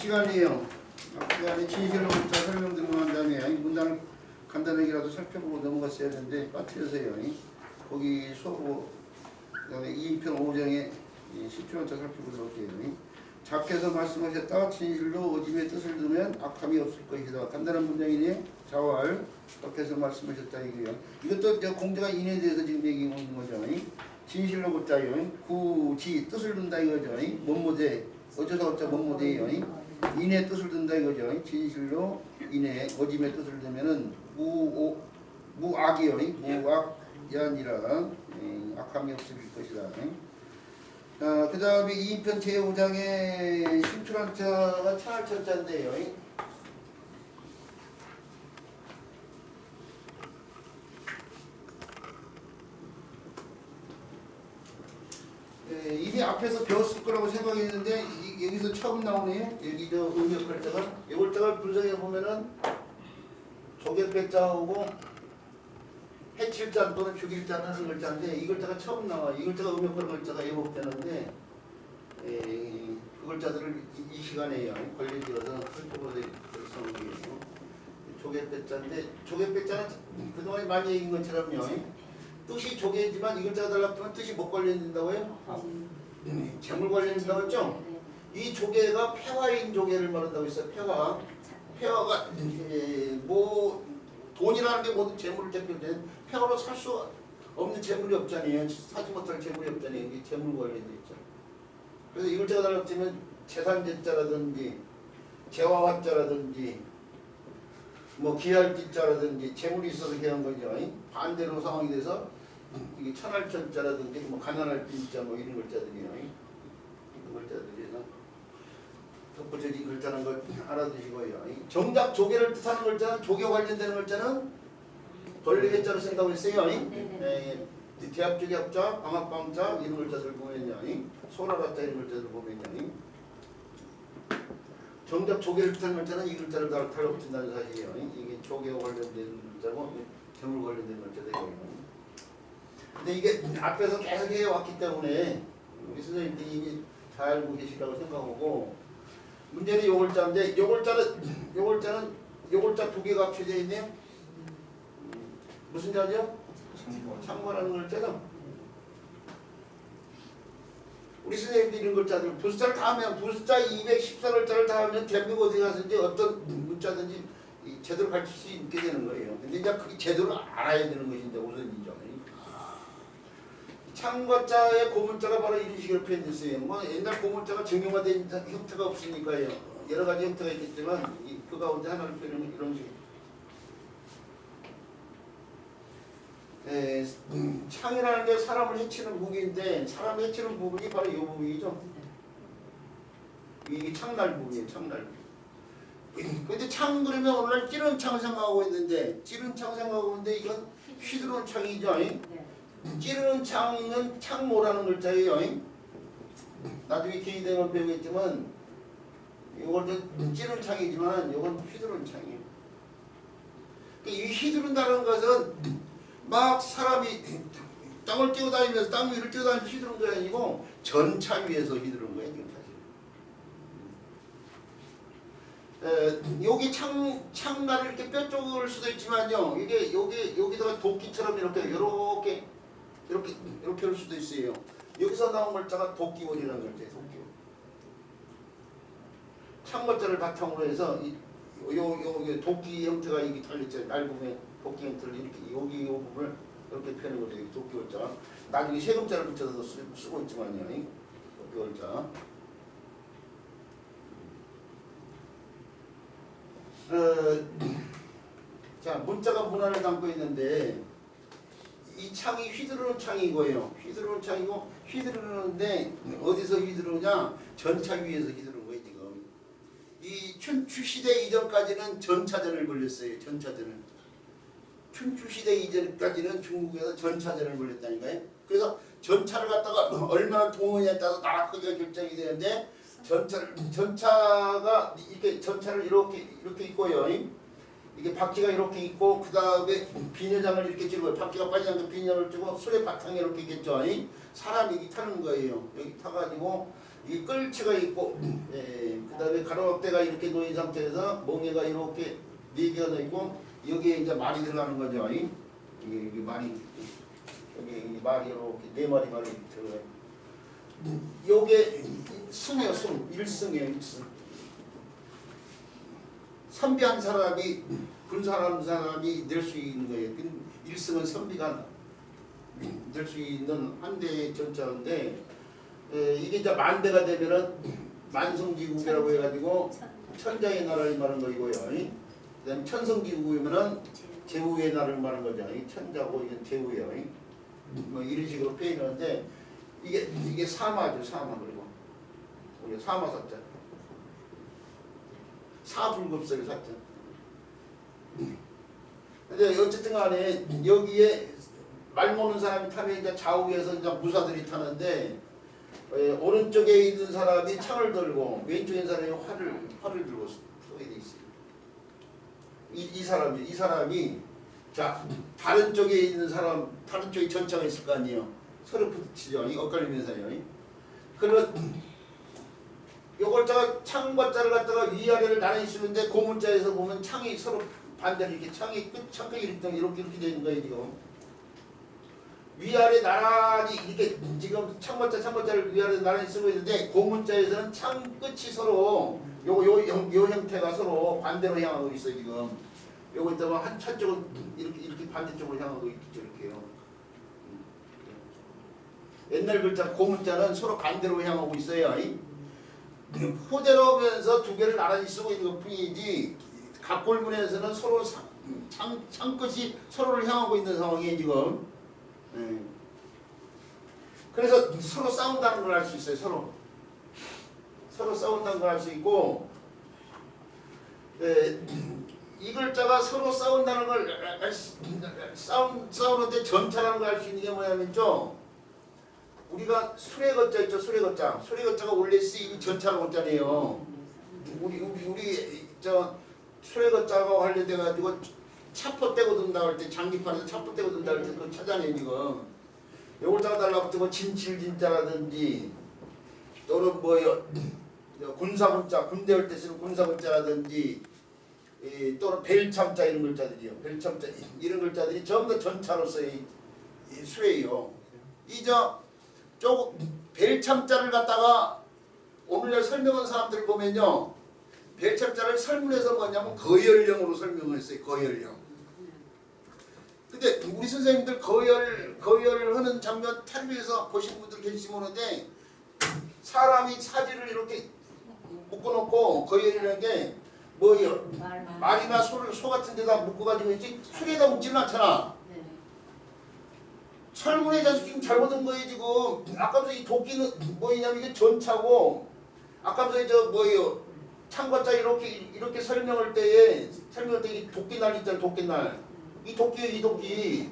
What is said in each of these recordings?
시간이에요. 앞 시간에 진실을 자 설명드리고 난 다음에 문단을 간단하게라도 살펴보고 넘어갔어야 되는데 빠뜨려서요. 거기 수업 그다음에 2인편 5장에 10초원자 살펴보도록 할게요. 작게서 말씀하셨다. 진실로 어짐의 뜻을 두면 악함이 없을 것이다. 간단한 문장이네. 자활 작게서 말씀하셨다 이거요. 이것도 공자가 인에 대해서 지금 얘기하고 있는 거죠. 진실로 곱자요. 구지 뜻을 둔다 이거죠. 뭔모대 어쩌다 어쩌 뭔모대예요. 인의 뜻을 둔다 이거죠. 진실로 인의 어짐의 뜻을 두면은 무악이요. 무악이 아니라 악함이 없을 것이다. 그 다음에 2인편 제5장의 심출한자가 천할천자인데요. 이미 앞에서 배웠을 거라고 생각했는데 여기서 처음 나오네요. 여기 저 음역글자가 이 글자를 분석해 보면은 조개배자하고 해칠자 또는 죽일자는 한 글자인데 이 글자가 처음 나와. 이 글자가 음역글 글자가 예복되는데 그 글자들을 이 시간에 걸려들어서 살펴보도록 하겠습니다. 조개배자인데 조개배자는 그동안 많이 얘기한 것처럼요. 뜻이 조개지만 이 글자가 달라붙으면 뜻이 못 관련된다고요? 재물 관련된다고 했죠? 이 조개가 폐화인 조개를 말한다고 했어요. 폐화가 뭐 돈이라는 게 모든 재물을 대표하는 폐화로 살 수 없는 재물이 없잖아요. 사지 못할 재물이 없잖아요. 이게 재물 관련돼 있죠. 그래서 이 글자가 달라붙으면 재산제자라든지 재화화자라든지 뭐 기할지자라든지 재물이 있어서 그런 거죠. 반대로 상황이 돼서 이게 천할천자라든지 뭐 가난할 빈자 뭐 이런 글자들이요. 이 글자들이서 첫 번째 이 글자는 걸 알아두시고요. 정작 조개를 뜻하는 글자는 조개 관련되는 글자는 벌레 해자로 생각을 했어요. 대합조개 합자, 방학방자 이런 글자들 보면요. 소라라자 이런 글자들 보면요. 정작 조개를 뜻하는 글자는 이 글자를 달라붙인다는 사실이에요. 이게 조개와 관련된 글자고 재물 관련된 글자들이에요. 근데 이게 앞에서 계속 해왔기 때문에 우리 선생님들이 이미 잘 알고 계시라고 생각하고 문제는 요 글자인데 요 글자 두 개가 합쳐져 있네요. 무슨 자죠? 창고라는 글자죠. 우리 선생님들이 이런 글자들 부숫자를 다 하면 부숫자 214글자를 다 하면 대한민국 어디 가서든지 어떤 문자든지 제대로 가르칠 수 있게 되는 거예요. 근데 이제 그게 제대로 알아야 되는 것인데 우선이죠. 창과자의 고문자가 바로 이런 식으로 표현됐어요. 뭐 옛날 고문자가 정형화된 형태가 없으니까요. 여러 가지 형태가 있겠지만 그 가운데 하나를 표현하면 이런 식으로. 창이라는 게 사람을 해치는 무기인데 사람을 해치는 부분이 바로 이 부분이죠. 이게 창날 부분이에요. 창날 부분. 근데 창 그러면 오늘 찌른 창 생각하고 있는데 찌른 창 생각하고 있는데 이건 휘두르는 창이죠. 찌르는 창은 창모라는 글자예요. 나중에 기회 되면 배우겠지만 이건 찌르는 창이지만 이건 휘두르는 창이에요. 이 휘두른다는 것은 막 사람이 땅을 뛰어다니면서 땅 위를 뛰어다니면서 휘두른 게 아니고 전차 위에서 휘두른 거예요. 지금 사실. 여기 창날을 이렇게 뼈쪽을 수도 있지만요. 이게 여기다가 도끼처럼 이렇게 할 수도 있어요. 여기서 나온 글자가 도끼월이라는 글자예요. 도끼월. 창글자를 바탕으로 해서 요 도끼 형태가 이게 달렸잖아요. 날부분에 도끼 형태를 이렇게 여기 요 부분을 이렇게 펴는 거죠. 도끼월자. 나중에 세금자를 붙여서 쓰고 있지만요. 도끼월자. 자, 문자가 문안을 담고 있는데 이 창이 휘두르는 창이고요. 휘두르는 창이고 휘두르는데 어디서 휘두르냐? 전차 위에서 휘두르는 거예요. 지금 이 춘추 시대 이전까지는 전차전을 벌였어요. 전차전을. 춘추 시대 이전까지는 중국에서 전차전을 벌였다니까요. 그래서 전차를 갖다가 얼마나 동원에 따라서 나라 크기가 결정이 되는데 전차가 이렇게 전차를 이렇게 있고요. 이게 바퀴가 이렇게 있고 그 다음에 비녀장을 이렇게 찌고 바퀴가 빠지지 않게 비녀를 찌고 술의 바탕에 이렇게 있겠죠. 사람이 여기 타는 거예요. 여기 타가지고 이 끌치가 있고, 그다음에 가로막대가 이렇게 놓인 상태에서 멍에가 이렇게 4개가 놓여 있고 여기에 이제 말이 들어가는 거죠. 이게 말이 여기 말이 이렇게 4마리 말이 들어가요. 요게 승이에요. 승. 1승이에요. 1승. 선비한 사람이 군사한 사람이 낼 수 있는 거예요. 1승은 선비가 낼 수 있는 한 대의 전차인데 이게 이제 만대가 되면은 만성지국이라고 해가지고 천자의 나라를 말하는 거이고요. 그다음 천성지국이면은 제후의 나라를 말하는 거죠. 천자고 이게 제후예요. 뭐 이런 식으로 표현하는데 이게 사마죠. 사마. 그리고 우리 사마 사자. 사불급설 사자. 근데 어쨌든 간에 여기에 말 모는 사람이 타면 이제 좌우에서 이제 무사들이 타는데 오른쪽에 있는 사람이 창을 들고 왼쪽에 있는 사람이 활을 들고 서게 돼 있어요. 이 사람이 자 다른 쪽에 있는 사람 다른 쪽에 전차가 있을 거 아니에요. 서로 부딪히죠. 엇갈리면서요. 그러면 요걸다가 창과 자를 갖다가 위아래를 나란히 쓰는데 고문자에서 보면 창이 서로 반대로 이렇게 창이 끝 이렇게 되는 거예요. 지금 위아래 나란히 이렇게 지금 창문자를 위아래 나란히 쓰고 있는데 고문자에서는 창 끝이 서로 요 형태가 서로 반대로 향하고 있어요. 지금 요거 있다가 한쪽은 이렇게 반대쪽으로 향하고 있죠. 이렇게요. 옛날 글자 고문자는 서로 반대로 향하고 있어요. 호대로 오면서 두 개를 나란히 쓰고 있는 것 뿐이지 갑골문에서는 서로 창끝이 서로를 향하고 있는 상황이에요. 지금. 그래서 서로 싸운다는 걸 알 수 있어요. 서로 싸운다는 걸 알 수 있고 이 글자가 서로 싸운다는 걸 싸우는데 전차라는 걸 알 수 있는 게 뭐냐면요. 우리가 수레거자 있죠. 수레거자가 원래 쓰이는 전차라고 했잖아요. 우리 수레거자가 관련돼 가지고 차포 떼고 든다고 할 때 장기판에서 차포 떼고 든다고 할 때 그거 찾아내요. 지금 요걸다가 달라붙고 진칠진자라든지 또는 뭐요 군사문자 군대 할 때 쓰는 군사문자라든지 또는 벨참자 이런 글자들이요. 벨참자 이런 글자들이 전부 다 전차로서의 수레예요. 조금 벨참자를 갖다가 오늘날 설명한 사람들을 보면요. 벨참자를 설문해서 뭐냐면 거열령으로 설명을 했어요. 거열령. 근데 우리 선생님들 거열을 하는 장면 텔레비에서 보신 분들 계실지 모르는데 사람이 사지를 이렇게 묶어놓고 거열이라는 게 뭐예요? 말이나 소 같은 데다 묶어가지고 있지 술에다 묶지는 않잖아. 설문의 자식 지금 잘못한 거예요. 지금 아까부터 이 도끼는 뭐냐면 이게 전차고 아까부터 저 뭐예요? 창과자 이렇게 설명할 때에 이 도끼날 있잖아요. 도끼날. 이 도끼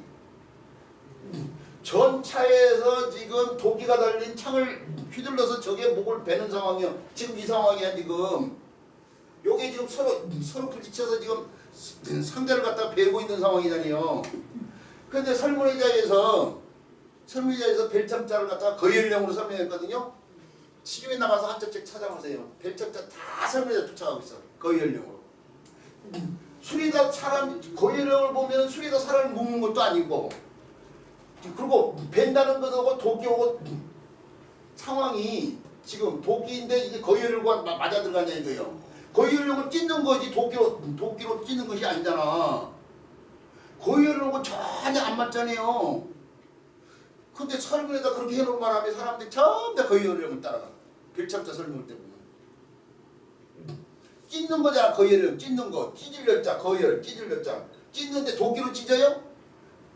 전차에서 지금 도끼가 달린 창을 휘둘러서 적의 목을 베는 상황이요. 지금 이 상황이야. 지금 요게 지금 서로 부딪혀서 지금 상대를 갖다 베고 있는 상황이잖아요. 그런데 설문의자에서 벨참자를 갖다가 거열령으로 설명했거든요. 지금에 나가서 한 짝씩 찾아보세요. 벨참자 다 설문의자 쫓아가고 있어. 거열령으로. 술에다 사람 거열령을 보면 술에다 사람을 묶는 것도 아니고 그리고 벤다는 것하고 도끼하고 상황이 지금 도끼인데 이게 거열령과 맞아 들어가냐 이거예요. 거열령을 찢는 거지 도끼로 찢는 것이 아니잖아. 거열령하고 전혀 안 맞잖아요. 근데 설문에다 그렇게 해놓은 바람에 사람들이 전부 다 거열령을 따라가. 벨참자 설명할 때 보면. 찢는 거잖아. 거열령 찢는 거. 찢을 자 찢을 자. 찢는데 도끼로 찢어요?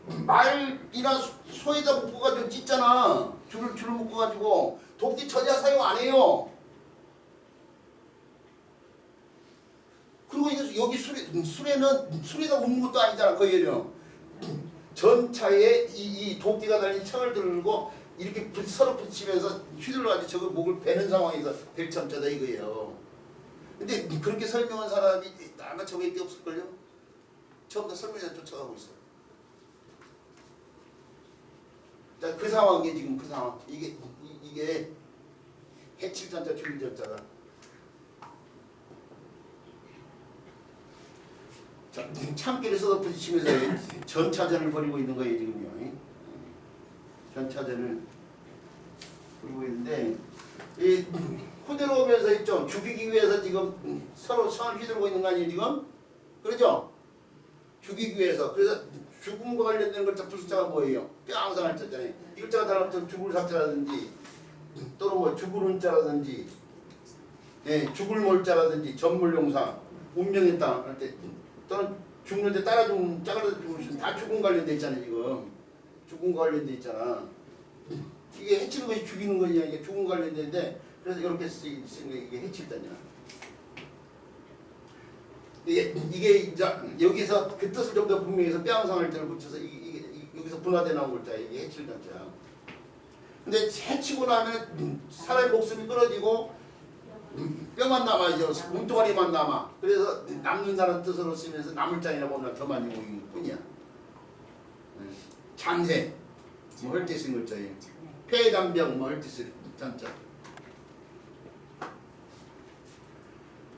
말이나 소에다 묶어가지고 찢잖아. 줄을 묶어가지고 도끼 전혀 사용 안 해요. 그리고 여기 수레는 술에다 묶는 것도 아니잖아. 거열령. 전차에 이 도끼가 달린 창을 들고 이렇게 서로 붙이면서 휘둘러가지고 저거 목을 베는 상황에서 벨참자다 이거예요. 근데 그렇게 설명한 사람이 아마 저밖에 없을걸요? 처음 다 설명자 쫓아가고 있어요. 자, 그 상황이 지금 그 상황. 이게 해칠 전자 죽일 전자가. 자, 참기를 쏟아 부딪히면서 전차전을 벌이고 있는 거예요 지금요. 전차전을 벌이고 있는데 이 그대로 오면서 있죠. 죽이기 위해서 지금 서로 선을 휘두르고 있는 거 아니에요 지금? 그러죠? 죽이기 위해서. 그래서 죽음과 관련된 글자 부숫자가 뭐예요? 뼈항상할 자잖아요. 이 글자가 달라붙은 죽을 삭자라든지 또는 뭐 죽을 자라든지 죽을 몰자라든지 전물용사 운명의 땅 할 때 또는 죽는데 따라 죽는 짜가지고 죽으시면 다 죽음 관련돼 있잖아요 지금. 죽음과 관련돼 있잖아. 이게 해치는 것이 죽이는 거냐 이게 죽음 관련된데 그래서 이렇게 쓰는 게 이게 해칠단이야. 이게 이제 여기서 그 뜻을 좀 더 분명히 해서 뼈항상할 때를 붙여서 이게 여기서 분화돼 나온 글자 이게 해칠단자. 근데 해치고 나면 사람의 목숨이 끊어지고 뼈만 남아죠. 몸뚱아리만 남아. 그래서 남는다는 뜻으로 쓰면서 나물장이나 보면 더 많이 보이는 뿐이야. 장해 뭐 할 때 쓰는 글자예요. 폐담병 뭐 할 때 쓰는 잔자.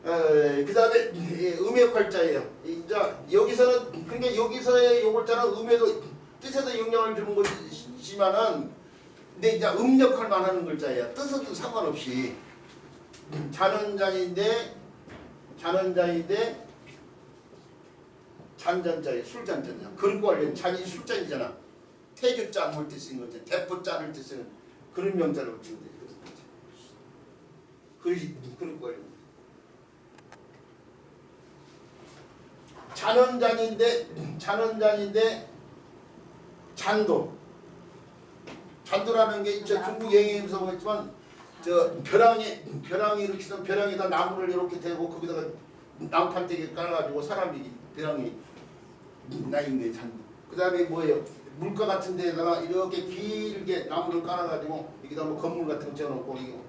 그 다음에 음역할자예요. 이제 여기서는 그러니까 여기서의 요글자는 음에도 뜻에도 영향을 주는 것이지만은 근데 이제 음역할만 하는 글자예요. 뜻은 상관없이 잔언잔인데 잔잔자예요. 술잔자냐. 그런 거 관련 잔이 술잔이잖아. 태주잔 할 때 쓰는 거죠. 대포잔 할 때 쓰는 그런 명자를 붙이면 돼요. 그런 거 관련. 잔언잔인데 잔도라는 게 중국 영해에서 보겠지만 저 벼랑이 일으키던 벼랑에다 나무를 이렇게 대고 거기다가 나무판대기 깔아가지고 사람이 벼랑이 나인 게 잔도. 그 다음에 뭐예요? 물가 같은 데다가 이렇게 길게 나무를 깔아가지고 여기다 뭐 건물 같은 거 지어놓고 이게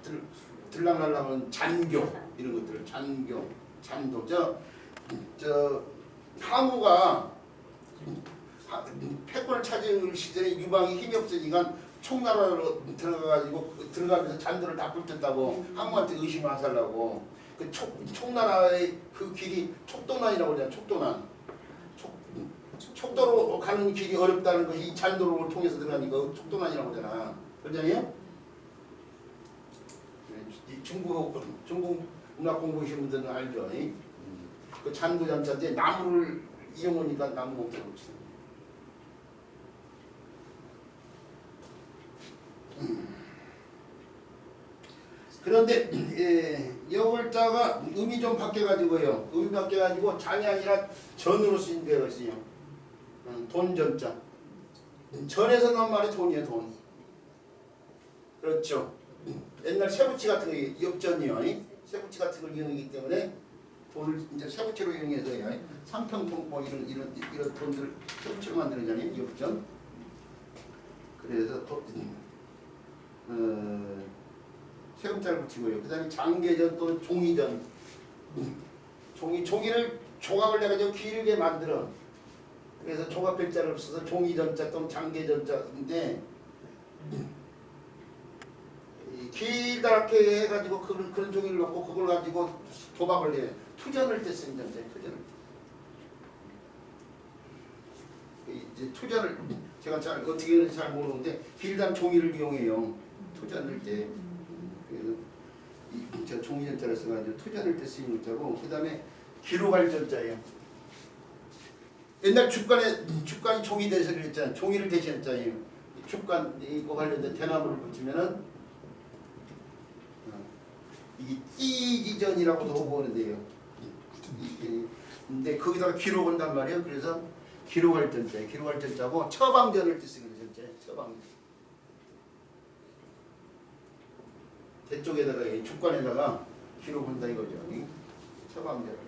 들락날락하면 잔교 이런 것들을 잔도. 저 항우가 패권을 차지할 시절에 유방이 힘이 없으니까 총나라로 들어가면서 잔도를 다 훑었다고 항우한테 의심을 하살라고 그 총나라의 그 길이 촉도난이라고 그러잖아. 촉도로 가는 길이 어렵다는 것이 이 잔도를 통해서 들어가니까 촉도난이라고 그러잖아. 그러잖아요? 중국 문학 공부하시는 분들은 알죠? 그 잔도 잔자인데 나무를 이용하니까 나무 목자로 치는. 그런데 여글자가 음이 좀 바뀌어가지고요. 음이 바뀌어가지고 잔이 아니라 전으로 쓰인 데가 있어요. 돈전자. 전에서 나온 말이 돈이에요. 돈. 그렇죠. 옛날 세부치 같은 거 엽전이요. 세부치 같은 걸 이용하기 때문에 돈을 이제 세부치로 이용해서 삼평통 뭐 이런 돈들 세부치로 만드는잖아요. 엽전. 그래서 세금자를 붙이고요. 그 다음에 장계전 또는 종이전. 종이를 조각을 내가지고 길게 만들어. 그래서 조각필자를 써서 종이전자 또는 장계전자인데 길다랗게 해가지고 그런 종이를 놓고 그걸 가지고 조각을 내. 투전을 때 쓰는 전자예요. 투전을. 이제 투전을 제가 잘 어떻게 하는지 잘 모르는데 길다란 종이를 이용해요. 투전을 때. 저 종이전자를 써가지고 투전을 때 쓰이는 글자고 그 다음에 기록할 전자예요. 옛날 축간이 종이 대신을 했잖아요. 종이를 대신했잖아요. 축간 이거 관련된 대나무를 붙이면은 이게 띠지전이라고도 보는데요. 근데 거기다가 기록한단 말이에요. 그래서 기록할 전자예요. 기록할 전자고 처방전을 때 쓰는 전자예요. 처방. 대쪽에다가 축간에다가 기록한다 이거죠. 처방전을.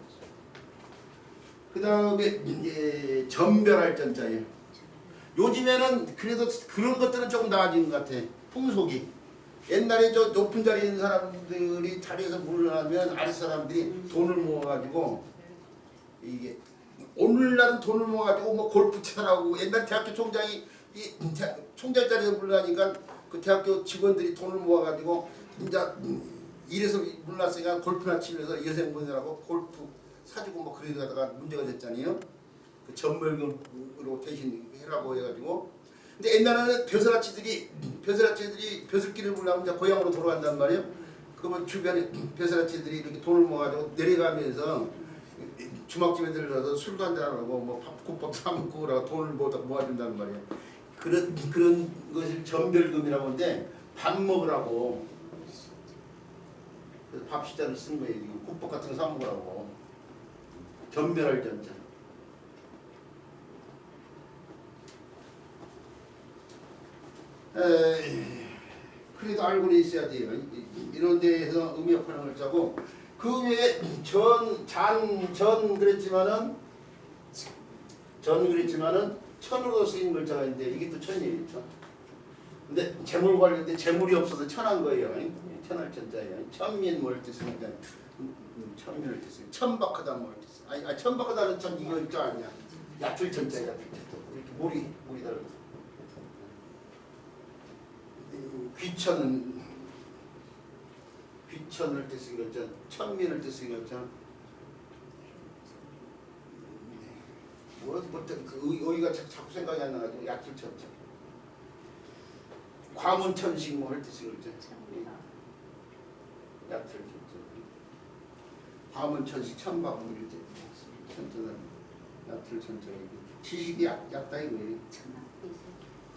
그 다음에 전별할 전자예요. 요즘에는 그래도 그런 것들은 조금 나아진 것 같아. 풍속이. 옛날에 저 높은 자리에 있는 사람들이 자리에서 물러나면 아래 사람들이 돈을 모아가지고 이게 오늘날은 돈을 모아가지고 뭐 골프 치라고 옛날 대학교 총장이 총장 자리에서 물러나니까 그 대학교 직원들이 돈을 모아가지고 이제 이래서 몰랐으니까 골프나 치면서 여성분들하고 골프 사주고 뭐 그러다가 문제가 됐잖아요. 그 전멸금으로 대신 해라고 해가지고. 근데 옛날에는 벼슬아치들이 벼슬길을 보려면 이제 고향으로 돌아간단 말이에요. 그러면 주변에 벼슬아치들이 이렇게 돈을 모아가지고 내려가면서 주막집에 들러서 술도 한잔하고 뭐 국밥 사 먹고 그러고 돈을 모아준다는 말이에요. 그런 것을 전별금이라고 하는데 밥 먹으라고 그래서 밥 시자를 쓴 거예요. 국밥 같은 거 사 먹으라고. 전별할 전자. 그래도 알고는 있어야 돼요. 이런 데에서 음역하는 글자고 그 외에 전 그랬지만은 천으로 쓰인 글자가 있는데 이게 또 천이에요. 천. 근데 재물 관련된 재물이 없어서 천한 거예요. 천할 천자예요. 천민 뭘 뜻입니까? 천민을 뜻해요. 천박하다 뭘 뜻해요. 아니 천박하다는 천 이거 있죠 아니야. 얕을 천자야. 얕을 천자. 이렇게 몰이 다르고. 귀천을 뜻인 것죠. 천민을 뜻인 것죠. 그 의가 자꾸 생각이 안 나가지고 얕을 천자. 과문천식 뭐 할 뜻인 거죠. 얕을 천자. 과문천식 천박문 이럴 때 천자는 얕을 천자. 지식이 얕다 이거예요.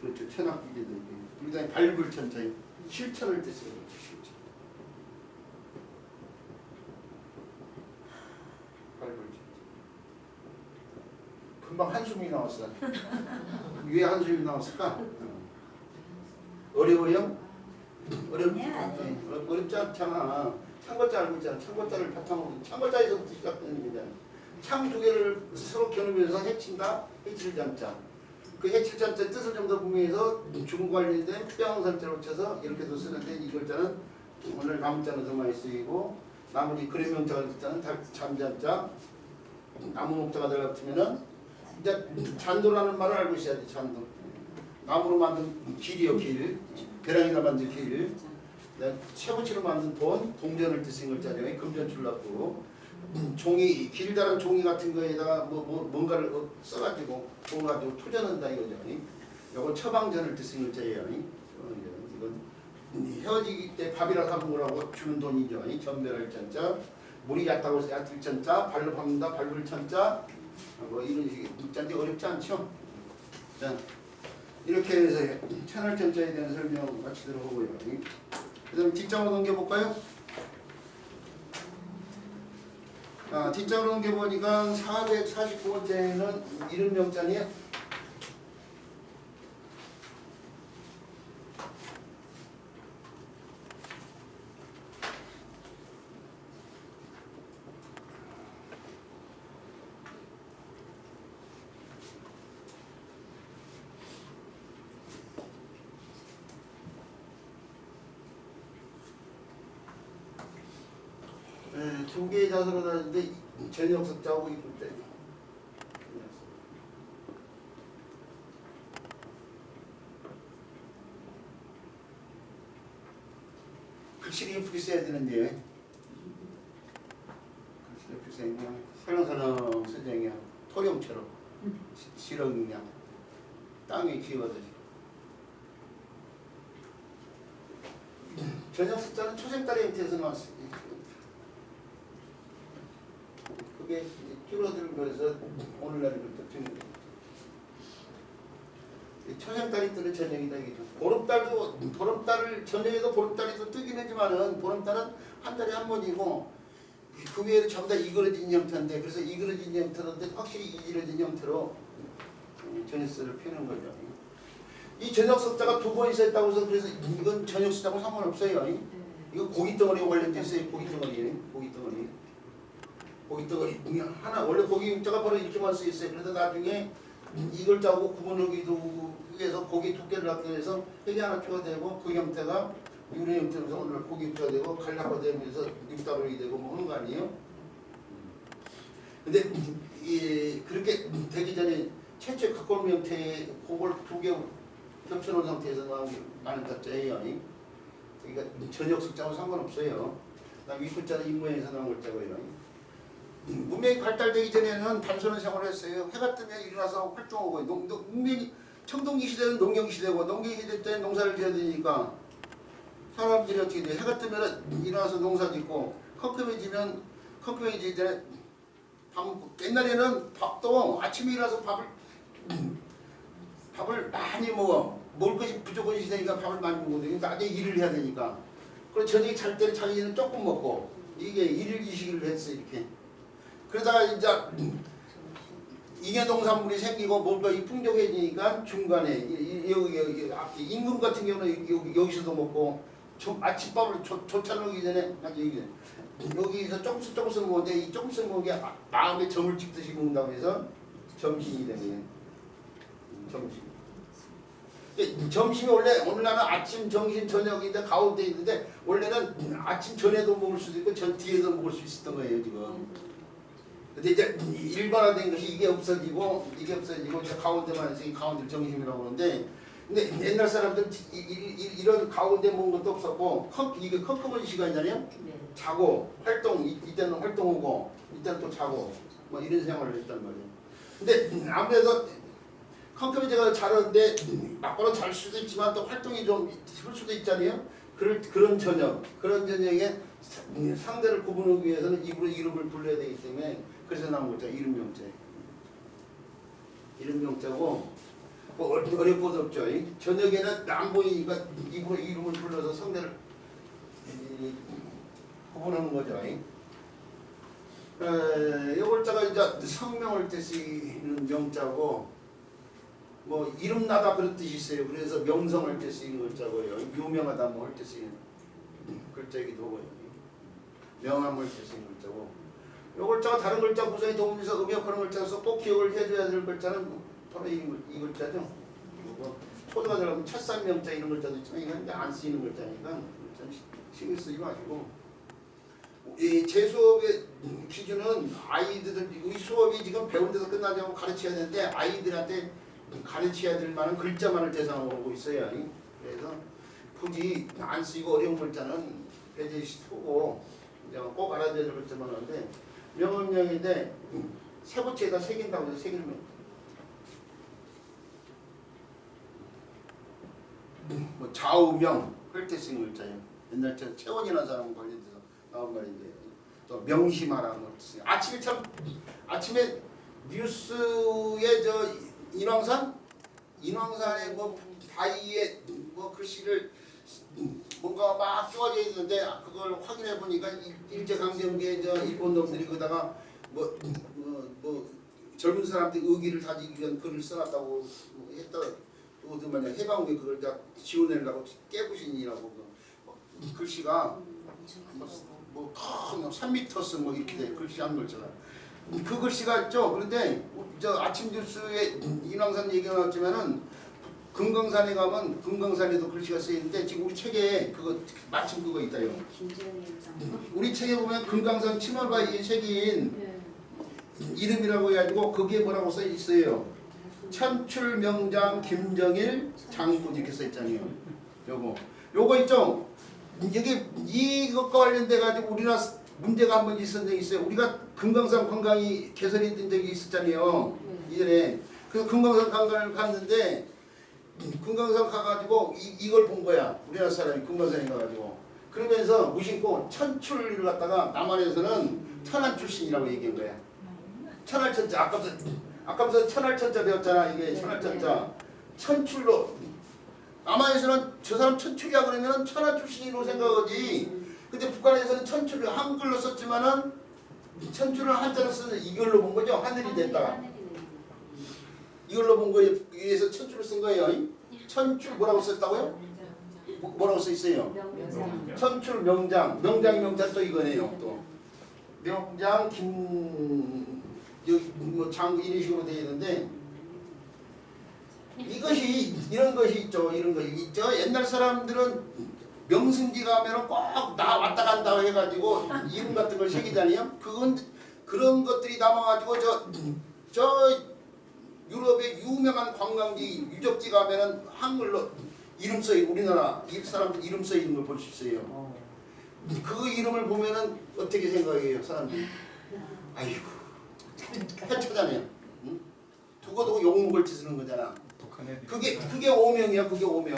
그렇죠. 천학비제도 우리가 발굴 천자예요. 실천을 뜻해요. 실천. 발굴 천자. 금방 한숨이 나왔어. 왜 한숨이 나왔을까? 어려워요? 어렵지 않잖아. 창고자 알고 있잖아. 창고자를 바탕으로 창고자에서부터 시작되는 거잖아. 창 두 개를 서로 겨누면서 해친다. 해칠 잠자. 그 해칠 잠자 뜻을 좀 더 분명해서 중 관련된 표양선자로 쳐서 이렇게도 쓰는데 이 글자는 오늘 나무자는 더 많이 쓰이고 나머지 그래명자가 글자는 잠자자 나무 목자가 들어가면은 이제 잔도라는 말을 알고 있어야 돼. 잔도. 나무로 만든 길이요 길. 벼랑이나 만든 길. 쇠붙이로 만든 동전을 뜻인 글자죠. 금전 출납부. 종이 길다란 종이 같은 거에다가 뭔가를 써가지고 구워가지고 투전한다 이거죠. 이건 처방전을 뜻인 글자예요. 이건 헤어지기 때 밥이라 사 먹으라고 주는 돈이죠. 전멸할 천자. 물이 얕다고 해서 얕을 천자. 발로 밟는다 밟을 천자. 뭐 이런 식의 문자인데 어렵지 않죠. 자, 이렇게 해서 천할 천자에 대한 설명 마치도록 하고요. 그 다음 뒷장으로 넘겨볼까요? 뒷장으로 넘겨보니까 449번째는 이름 명자네요. 두 개의 자수로 나는데 저녁 석자하고 이쁠 때 글씨를 예쁘게 써야 되는데 글씨를 예쁘게 써야 설렁설렁 쓰정이야. 토룡처럼 시렁이냐 땅에 기어가듯이. 저녁 석자는 초생달의 형태에서 나왔어요. 그게 줄어들면서 오늘날부터 뜨는 거예요. 초생달이 뜨는 저녁이다 이거죠. 보름달을 저녁에도 보름달이 또 뜨긴 하지만은 보름달은 한 달에 한 번이고 그 외에는 전부 다 이그러진 형태인데 그래서 이그러진 형태인데 확실히 이그러진 형태로 저녁석을 펴는 거죠. 이 저녁 석자가 두 번 있었다고 해서 그래서 이건 저녁 석자하고 상관없어요. 이거 고깃덩어리와 관련돼 있어요. 고깃덩어리 하나 원래 고기 글자가 바로 이렇게만 쓰여 있어요. 그래서 나중에 이 글자하고 구분하기도 위해서 고기 두께를 하기 위해서 획이 하나 추가되고 그 형태가 유리 형태로서 오늘 고기 추가되고 간략화 되면서 육다로이 되고 뭐 하는 거 아니에요? 근데 그렇게 되기 전에 최초의 각골 형태의 그걸 두 개 겹쳐놓은 상태에서 나온 게 많은 자자예요. 그러니까 저녁 석자하고 상관없어요. 위 글자는 이 모양에서 나온 글자고요. 문명이 발달되기 전에는 단순한 생활을 했어요. 해가 뜨면 일어나서 활동하고 문명이 청동기 시대는 농경 시대고 농경 시대 때는 농사를 지어야 되니까 사람들이 어떻게 돼? 해가 뜨면 일어나서 농사 짓고 컴컴해지면 컴컴해지기 밥 먹고 옛날에는 밥도 아침에 일어나서 밥을 많이 먹어. 먹을 것이 부족한 시대니까 밥을 많이 먹어야 되니까 낮에 일을 해야 되니까. 그리고 저녁에 잘 때는 자기는 조금 먹고 이게 일일 이식을 했어 이렇게. 그러다가 이제 잉여농산물이 생기고 뭔가 풍족해지니까 중간에 여기 앞에 임금 같은 경우는 여기서도 먹고 아침밥을 조찬하기 전에 여기서 조금씩 먹는데 이 조금씩 먹은 게 마음에 점을 찍듯이 먹는다고 해서 점심이 되는 점심. 점심이 원래 오늘날은 아침, 점심, 저녁인데 가운데 있는데 원래는 아침 전에도 먹을 수도 있고 전 뒤에도 먹을 수 있었던 거예요 지금. 근데 이제 일반화된 것이 이게 없어지고 이제 가운데만 해서 이 가운데 점심이라고 하는데 근데 옛날 사람들은 이런 가운데 먹은 것도 없었고 이게 컴컴한 시간이잖아요. 자고 활동 이때는 활동하고 이때는 또 자고 뭐 이런 생활을 했단 말이에요. 근데 아무래도 컴컴해져서 자는데 막고는 잘 수도 있지만 또 활동이 좀 할 수도 있잖아요. 그런 저녁에 상대를 구분하기 위해서는 입으로 이름을 불러야 되기 때문에 그래서 나온 거죠. 이름명자. 이름명자고 뭐 어렵고도 없죠. 저녁에는 안 보이니까 입으로 이름을 불러서 상대를 구분하는 거죠. 이 글자가 이제 성명을 때 쓰이는 명자고 뭐 이름나다 그런 뜻이 있어요. 그래서 명성할 때 쓰이는 글자고요. 유명하다 뭐 할 때 쓰이는 글자이기도 하고요. 명함을 때 쓰이는 글자고 이 글자가 다른 글자 구성이 도움에서 음역하는 글자로서 꼭 기억을 해줘야 될 글자는 바로 이 글자죠. 그리고 초도가 들어가면 첫산명자 이런 글자도 있지만 이건 이제 안 쓰이는 글자니까 신경 쓰지 마시고 제 수업의 기준은 아이들 우리 수업이 지금 배운 데서 끝나지 않고 가르쳐야 되는데 아이들한테 가르쳐야 될 만한 글자만을 대상으로 보고 있어요. 그래서 굳이 안 쓰이고 어려운 글자는 배제시키고 꼭 알아야 될 글자만 하는데 명언명인데 세부치에다 새긴다고 해서 새기면 뭐 좌우명 할 때 쓰는 글자예요. 옛날 채원이라는 사람 관련돼서 나온 말인데 또 명심하라는 걸 쓰요. 아침에 뉴스에 인왕산에 뭐 바위에 뭐 글씨를 뭔가 막 쪼아져 있는데 그걸 확인해 보니까 일제강점기에 일본 놈들이 거다가 뭐 젊은 사람들이 의기를 다지기 위한 글을 써놨다고 했다. 또 만약 해방후에 그걸 다 지원하려고 깨부신이라고 글씨가 뭐 3m 뭐 이렇게 돼 글씨 한 글자가 그 글씨가 있죠. 그런데 아침 뉴스에 인왕산 얘기가 나왔지만은 금강산에 가면 금강산에도 글씨가 쓰이는데 지금 우리 책에 그거 마침 그거 있다요. 우리 책에 보면 금강산 치마바위에 새긴 이름이라고 해가지고 거기에 뭐라고 써 있어요. 천출명장 김정일 장군 이렇게 써 있잖아요. 요거 있죠. 이것과 관련돼 가지고 우리나라 문제가 한 번 있었던 적이 있어요. 우리가 금강산 관광이 개설이 된 적이 있었잖아요. 이전에. 그래서 금강산 관광을 갔는데 금강산 가가지고 이걸 본 거야. 우리나라 사람이 금강산에 가가지고. 그러면서 무심코 천출을 갖다가 남한에서는 천안 출신이라고 얘기한 거야. 천할천자. 아까부터 천할천자 배웠잖아. 이게 천할천자. 천출로. 남한에서는 저 사람 천출이야 그러면 천안 출신으로 생각하지. 근데 북한에서는 천출을 한글로 썼지만은 천출을 한자로 쓰는 이걸로 본 거죠. 하늘이 됐다가. 이걸로 본 거에 의해서 천출을 쓴 거예요. 천출 뭐라고 썼다고요? 뭐라고 써 있어요? 천출 명장. 명장 또 이거네요. 또 명장 뭐 장군 이런 식으로 되어 있는데 이것이 이런 것이 있죠. 이런 것이 있죠. 옛날 사람들은 명승지 가면은 꼭 나 왔다 간다 해가지고 이름 같은 걸 새기잖아요. 그런 것들이 남아가지고 저 유럽의 유명한 관광지 유적지 가면은 한글로 이름 써있고 우리나라 사람들 이름 써있는 걸 볼 수 있어요. 그 이름을 보면은 어떻게 생각해요 사람들이? 아이고 해초잖아요. 응? 두고두고 욕먹을 짓을 하는 거잖아. 그게 오명이야. 그게 오명.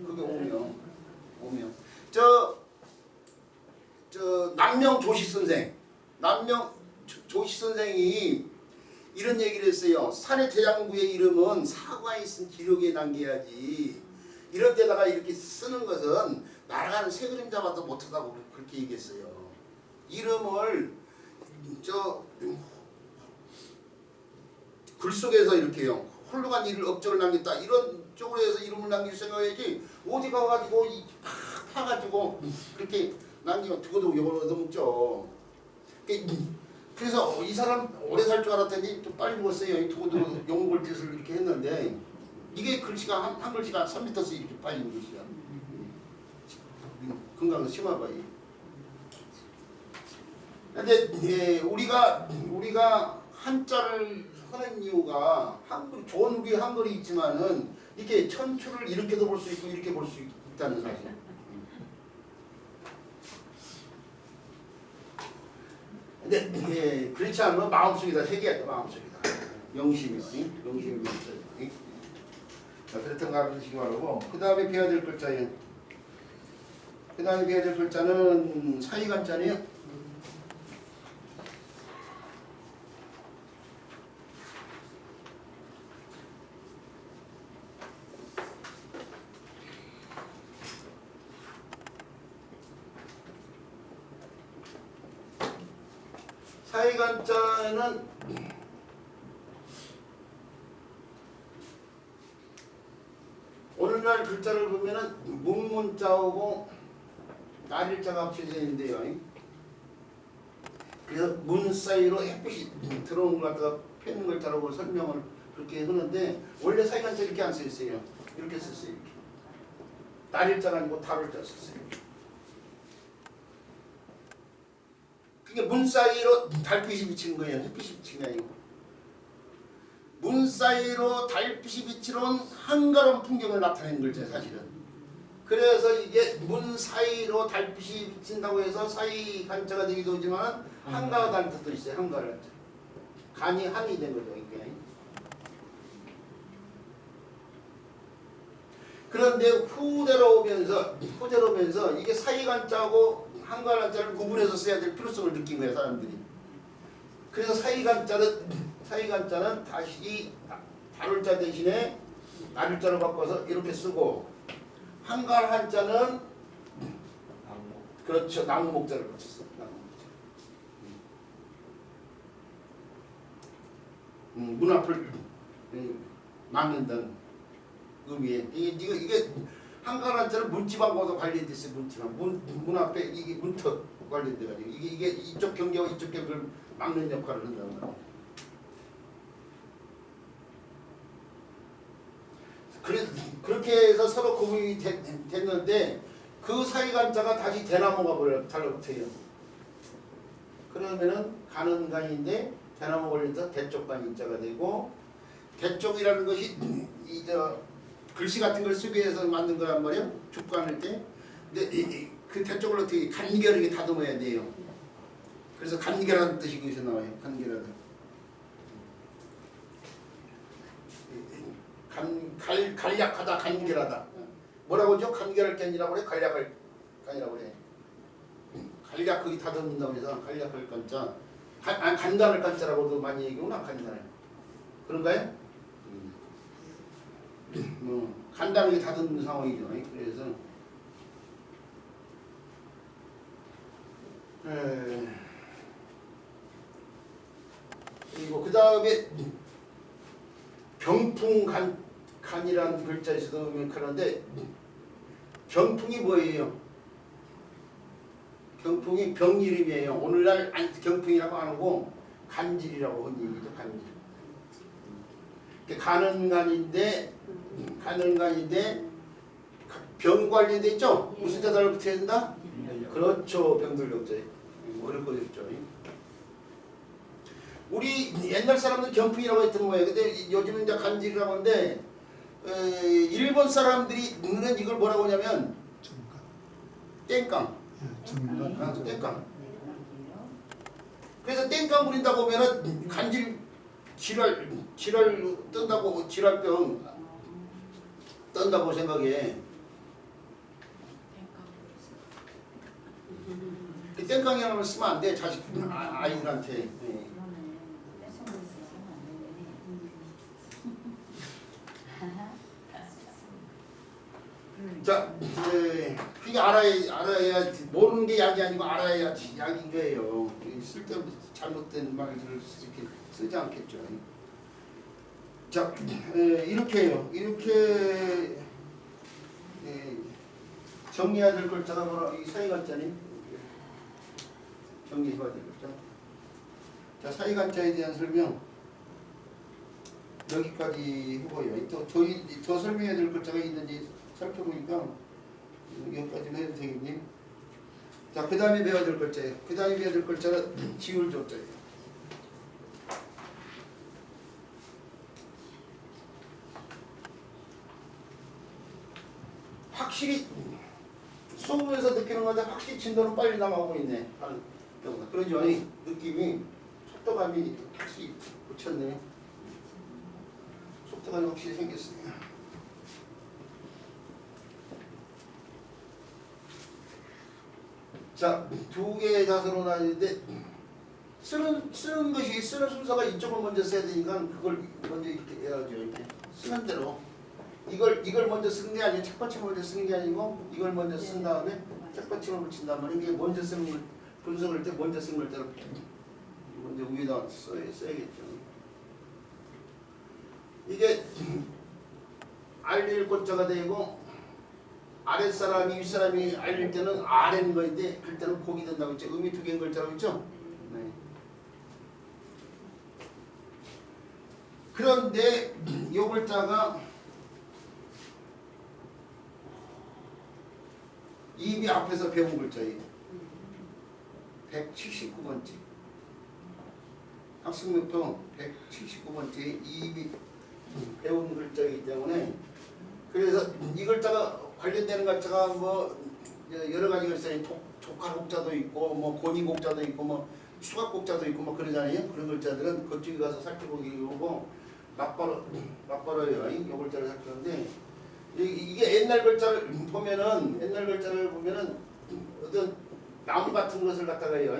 그게 오명. 오명. 저 남명 조식 선생. 남명 조식 선생이 이런 얘기를 했어요. 산의 대장부의 이름은 사과에 쓴 기록에 남겨야지. 이런 데다가 이렇게 쓰는 것은 날아가는 새 그림자마도 못하다고 그렇게 얘기했어요. 이름을 글 속에서 이렇게요. 홀로간 일을 업적을 남겼다. 이런 쪽으로 해서 이름을 남길 생각해야지. 어디 가가지고 파가지고 그렇게 남기면 두고두고 욕을 얻어먹죠. 그래서 이 사람 오래 살 줄 알았더니 좀 빨리 죽었어요. 두고두고 욕먹을 짓을 이렇게 했는데 이게 글씨가 한 글씨가 3m씩 이렇게 빠지는 글씨야. 건강은 심하봐요. 근데 우리가 한자를 하는 이유가 한글 좋은 우리 한글이 있지만은 이렇게 천추를 이렇게도 볼 수 있고 이렇게 볼 수 있다는 사실. 근데 그렇지 않으면 마음속에다 새겨야 돼. 마음속에다 명심이 명심이 있어요. 자, 그렇던 거 알아두시기 바라고. 그 다음에 배워야 될 글자예요. 그 다음에 배워야 될 글자는 사이간자네요. 사이간자는 오늘날 글자를 보면은 문문자하고 날일자가 합쳐져 있는데요. 그래서 문 사이로 햇빛이 들어오는 걸 갖다가 펴는 글자라고 설명을 그렇게 하는데 원래 사이간자 이렇게 안 써있어요. 이렇게 썼어요. 이렇게. 날일자가 아니고 달을자 썼어요. 그게 문 사이로 달빛이 비치는 거예요. 햇빛이 비치는 게 아니고. 문 사이로 달빛이 비치는 한가로운 풍경을 나타내는 글자예요. 사실은. 그래서 이게 문 사이로 달빛이 비친다고 해서 사이 간자가 되기도 하지만 한가하다는 뜻도 있어요. 한가를 간자. 간이 한이 된 거죠. 이게. 그런데 후대로 오면서 이게 사이 간자하고 한가할 간자를 구분해서 써야 될 필요성을 느낀 거예요. 사람들이. 그래서 사이 간자는 다시 다룰자 대신에 나룰자로 바꿔서 이렇게 쓰고 한가할 한자는 그렇죠. 나무 목자를 붙였어. 나무 목자. 문 앞을 막는다는 의미에 이게 한가할 한자는 문지방과도 관련돼 있어요. 문 앞에 이게 문턱 관련돼 가지고 이게 이쪽 경계와 이쪽 경계를 막는 역할을 한다는 거예요. 그렇게 해서 서로 구분이 됐는데 그 사이간자가 다시 대나무가 달라붙어요. 그러면은 가는 간인데 대나무 걸려서 대쪽간인자가 되고 대쪽이라는 것이 글씨 같은 걸 쓰기 위해서 만든 거란 말이에요. 죽간할 때. 근데 그 대쪽을 어떻게 간결하게 다듬어야 돼요. 그래서 간결한 뜻이 거기서 나와요. 간결하다. 간략하다, 간결하다. 뭐라고 하죠? 간결할 게 아니라고 그래? 간략할 간이라고 그래. 간략하게 다듬는다고 해서 간략할 간자. 간단할 간자라고도 많이 얘기하구나. 간단할. 그런가요? 간단하게 다듬는 상황이죠. 그래서 그리고 그 다음에 병풍간이라는 글자에서도 그런데 병풍이 뭐예요? 병풍이 병 이름이에요. 오늘날 경풍이라고 안 하고 간질이라고 하는 얘기죠. 간질. 가는 간인데 병 관련돼 있죠? 무슨 자다를 붙여야 된다? 그렇죠. 병들력자예요. 어렵거든요. 우리 옛날 사람들은 경풍이라고 했던 거예요. 근데 요즘은 이제 간질이라고 하는데 일본 사람들이 는 이걸 뭐라고 하냐면 땡깡. 땡깡. 그래서 땡깡 부린다고 보면은 간질 지랄 뜬다고 지랄병 뜬다고 생각해. 땡깡이라는 말 쓰면 안 돼. 자식 아이들한테. 자, 그게 알아야 모르는 게 약이 아니고 알아야 약인 거예요. 쓸데없는 잘못된 말을 이렇게 쓰지 않겠죠. 자, 이렇게 해요. 이렇게 정리해야 될 글자가 뭐라 이 사이간자니 정리해봐야 될 글자. 자, 사이간자에 대한 설명 여기까지 하고요. 또 더 설명해야 될 글자가 있는지 살펴보니까 여기까지는 해도 되겠니? 자, 그 다음에 배워야 될 글자예요. 그 다음에 배워야 될 글자는 지울조자예요. 확실히 수업에서 느끼는 건데 확실히 진도는 빨리 나가고 있네. 그러죠. 느낌이 속도감이 확실히 붙였네. 속도감이 확실히 생겼어요. 자, 두 개의 자세로 나뉘는데 쓰는 순서가 이쪽을 먼저 써야 되니까 그걸 먼저 이렇게 해야죠. 이렇게 쓰는 대로 이걸 먼저 쓰는 게 아니고 책받침을 먼저 쓰는 게 아니고 이걸 먼저 쓴 다음에 책받침을 붙인단 말이에요. 이게 먼저 쓰는 걸 분석할 때 먼저 쓰는 걸 따로 먼저 위에다 써야겠죠. 이게 알릴 꽃자가 되고 아랫사람이 윗사람이 알릴 때는 아래인 거인데 그때는 곡이 된다고 했죠. 음이 두 개인 글자라고 했죠. 네. 그런데 이 글자가 이미 앞에서 배운 글자예요. 179번째 학습목표 179번째 이미 배운 글자이기 때문에 그래서 이 글자가 관련되는 글자가 뭐 여러 가지 글자에 족할곡자도 있고 뭐 고니곡자도 있고 뭐 수각곡자도 있고 뭐 그러잖아요. 그런 글자들은 그쪽에 가서 살펴보기 오고 맞벌어요. 이 글자를 살펴보는데 이게 옛날 글자를 보면은 어떤 나무 같은 것을 갖다가요.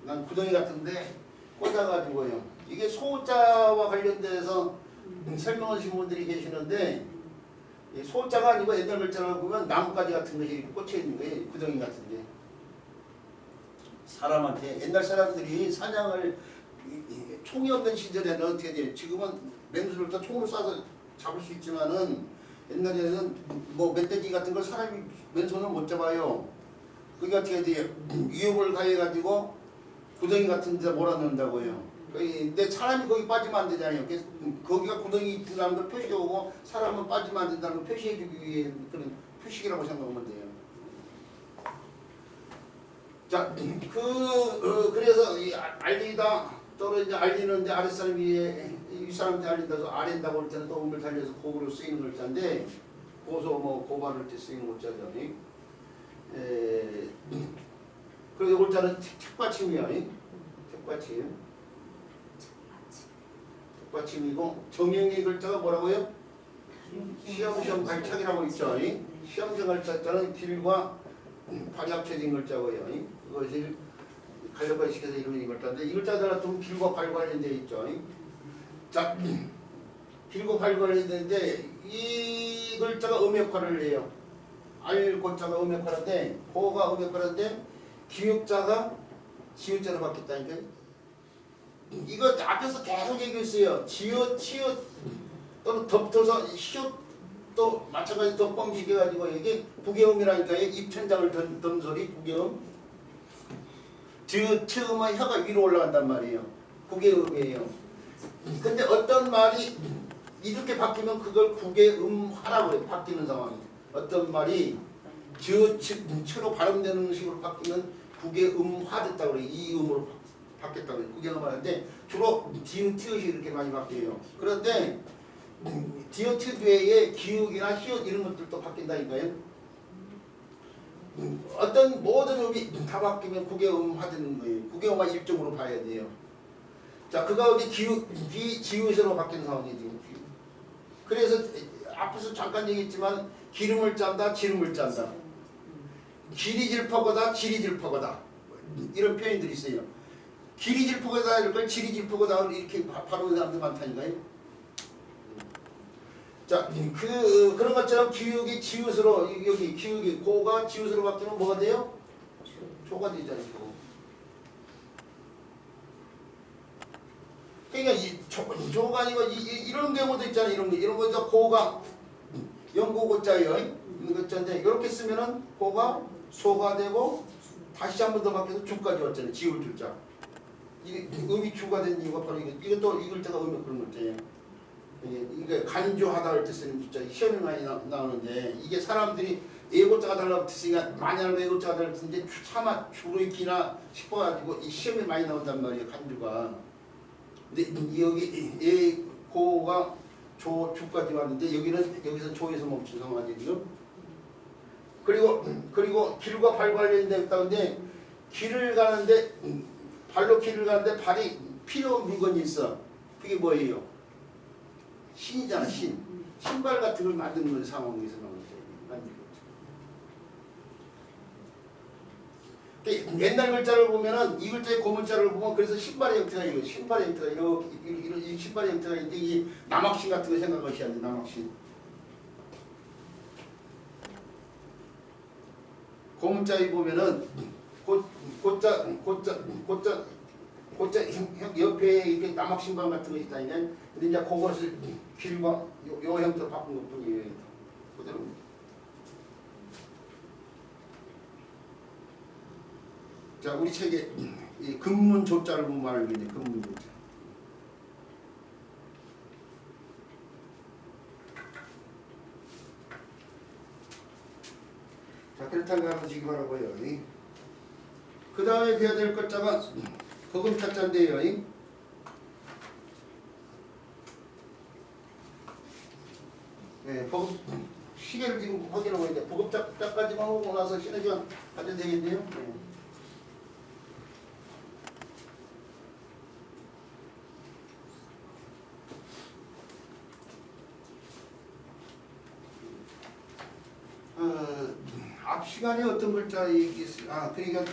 난 구덩이 같은데 꽂아가지고요. 이게 소자와 관련돼서 설명하신 분들이 계시는데 소자가 아니고 옛날 글자를 보면 나뭇가지 같은 것이 꽂혀 있는 거예요. 구덩이 같은데 사람한테 옛날 사람들이 사냥을 총이 없는 시절에는 어떻게 돼요? 지금은 맹수를 다 총으로 쏴서 잡을 수 있지만은 옛날에는 뭐 멧돼지 같은 걸 사람이 맨손으로 못 잡아요. 그게 어떻게 돼요? 위협을 가해가지고 구덩이 같은 데 몰아넣는다고요. 근데 사람이 거기 빠지면 안 되잖아요. 거기가 구덩이 있다는 걸 표시해오고 사람은 빠지면 안 된다는 걸 표시해주기 위해 그런 표식이라고 생각하면 돼요. 자, 그래서 이 알리다 또는 이제 알리는데 아랫사람 위에 윗사람한테 알린다고 아랜다고 할 때는 또 음을 달려서 고로 쓰이는 글자인데 고소 뭐 고발할 때 쓰이는 글자죠. 그리고 이 글자는 책받침이야. 책받침이고 정형의 글자가 뭐라고요? 시험시험 발착이라고 있죠. 시험시험 발착자는 길과 발이 합쳐진 글자고요. 그것이 갈려발 시켜서 이루어진 글자인데 이 글자들 같은 길과 발 관련되어 있죠. 자, 길고 발 관련되는데 이 글자가 음역할을 해요. 알고자가 음역할인데 고가 음역할인데 기역자가 지읒자로 바뀌었다니까요. 이거 앞에서 계속 얘기했어요. 지읒, 치읒 또는 덮어서 시읒 또 마찬가지 덮범식해가지고 이게 부계음이라니까요. 입천장을 던 소리 부계음. 지읒음은 혀가 위로 올라간단 말이에요. 부계음이에요. 근데 어떤 말이 이렇게 바뀌면 그걸 부계음화라고 해요. 바뀌는 상황이. 어떤 말이 지읒로 발음되는 식으로 바뀌면 부계음화 됐다고 그래요. 이 음으로 바뀌었다고 해요. 부계음화인데 주로 디귿, 티읕이 이렇게 많이 바뀌어요. 그런데 디귿, 티읕 외에 기역이나 히읗 이런 것들도 바뀐다니까요. 어떤 모든 음이 다 바뀌면 국외음화되는 거예요. 국외음화 일종으로 봐야 돼요. 자, 그 가운데 비지읒으로 바뀌는 상황이지. 그래서 앞에서 잠깐 얘기했지만 기름을 짠다, 지름을 짠다. 기리질퍼거다, 지리질퍼거다. 이런 표현들이 있어요. 기리질퍼거다 이럴 걸 지리질퍼거다 이렇게 바로 사람들 많다니까요. 자, 그런 것처럼 기육이 지읒으로 여기 기육이 고가 지읒으로 바뀌면 뭐가 돼요? 조가 되잖아요. 그러니까 조가 아니고 이런 경우도 있잖아요. 이런 거 고가 영고고자예요. 이거인데 이렇게 쓰면은 고가 소가 되고 다시 한 번 더 바뀌어서 주까지 왔잖아요. 지울 주자. 이게 음이 주가 된 이유가 바로 이것도 이 글자가 음이 그런 글자예요. 이게 간주하다 할 때 쓰는 주자 시험에 많이 나오는데 이게 사람들이 예고자가 달라고 했으니까 많이 하는 예고자가 달라고 했는데 차마 주로 있기나 싶어가지고 이 시험에 많이 나온단 말이에요. 간주가. 근데 여기 예고가 주까지 왔는데 여기서 조에서 멈춘 상황이지 지금. 그리고 길과 발 관련된 있다는데 길을 가는데 발로 길을 가는데 발이 필요 물건이 있어. 그게 뭐예요? 신이잖아. 신발 같은 걸 만드는 상황에서 나오는 거예요. 옛날 글자를 보면은 이 글자의 고문자를 보면 그래서 신발의 형태가 이거 신발의 형태가 이런 신발의 형태가 있는데 이 남학신 같은 거 생각하셔야 돼. 남학신. 고문자에 보면은 고자 옆에 이렇게 남학신방 같은 거 있다니까. 근데 이제 그것을 길과 요 형태로 바꾼 것뿐이에요. 그대로. 자, 우리 책에 이 근문 조자를 보면 알고 있네. 근문 조자. 자, 그렇다고 알아주시기 바라고요. 그 다음에 배워야 될 글자가 버금자자인데요. 네, 시계를 지금 확인하고 있는데 버금자자까지만 하고 나서 쉬는 시간 가져도 되겠네요. 네. 앞 시간에 어떤 글자 얘기했어요? 그러니까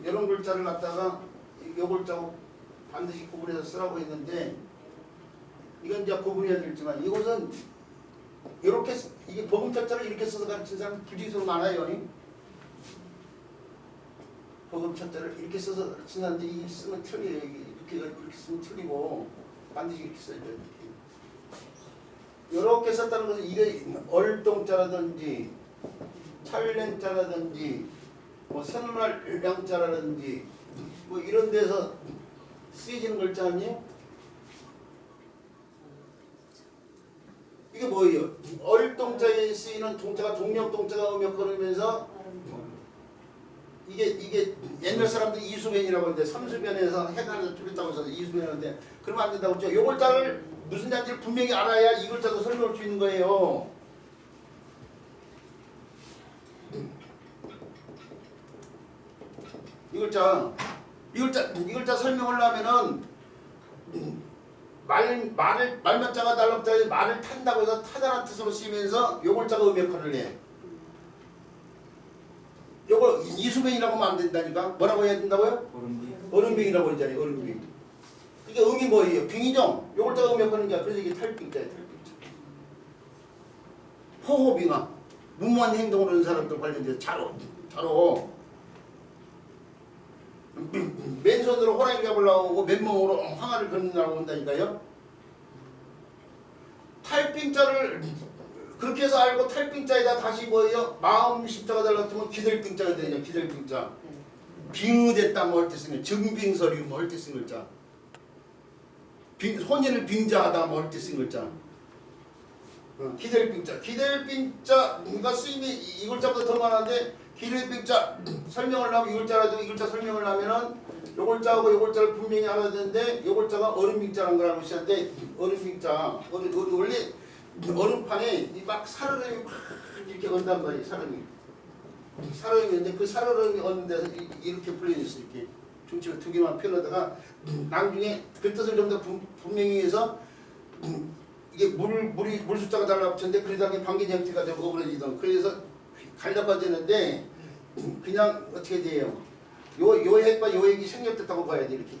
이런 글자를 갖다가 요 글자하고 반드시 구분해서 쓰라고 했는데 이건 이제 구분해야 되지만 이것은 이렇게 이게 버금자자를 이렇게 써서 가르친 사람 부지기수로 많아요. 버금자자를 이렇게 써서 가르친 사람들이 이게 쓰면 틀려요. 이렇게 쓰면 틀리고 반드시 이렇게 써야 돼요. 이렇게 썼다는 것은 이게 얼동자라든지 찰랭자라든지 뭐 선말량자라든지 뭐 이런 데서 쓰여지는 글자 아니에요? 이게 뭐예요? 얼동자에 쓰이는 동자가 동력동자가 음역거리면서 이게 옛날 사람들이 이수변이라고 하는데 삼수변에서 해가를 줄였다고 해서 이수변인데 그러면 안 된다고 했죠. 요 글자를 무슨 단지를 분명히 알아야 이 글자도 설명할 수 있는 거예요. 이 글자 설명을 하면은 말맞자가 달라붙어서 말을 탄다고 해서 타다라는 뜻으로 쓰이면서 요 글자가 음역할을 해. 요걸 이수변이라고 하면 안 된다니까. 뭐라고 해야 된다고요? 얼음빙이라고 하잖아요. 얼음빙. 이게 음이 뭐예요? 빙이죠? 요 글자가 음역하는 게 그래서 이게 탈빙자예요. 탈빙자. 호호빙하. 무모한 행동을 하는 사람들 관련돼서 자로 맨손으로 호랑이 잡으려고 하고 맨몸으로 황하를 걷는다고 한다니까요. 탈빙자를 그렇게 해서 알고 탈빙자에다 다시 뭐예요? 마음 십자가 달라붙으면 기들빙자가 되냐. 기들빙자. 빙의됐다 뭐 할 때 쓰는 증빙서류 뭐 할 때 쓴 글자. 혼인을 빙자하다 뭐 할 때 쓴 글자. 기들빙자. 기들빙자가 쓰임이 이 글자보다 더 많은데 기들빙자 설명을 하면 이 글자라도 이 글자 설명을 하면은 요 글자하고 요 글자를 분명히 알아야 되는데 요 글자가 얼음빙자라는 걸 알고 있었는데 얼음빙자 원래 얼음판에 막 사르르 이렇게 언단 말이에요. 사람이. 사람이 있는데 그 사람이 얻는 데서 이렇게 풀려있어. 이렇게 중치를 두 개만 펴놓다가 나중에 그 뜻을 좀 더 분명히 해서 이게 물 숫자가 달라붙었는데 그 다음에 반기 형태가 되고 오그라지던 그래서 갈라빠지는데 그냥 어떻게 돼요? 요 핵과 요 핵이 생략됐다고 봐야 돼. 이렇게.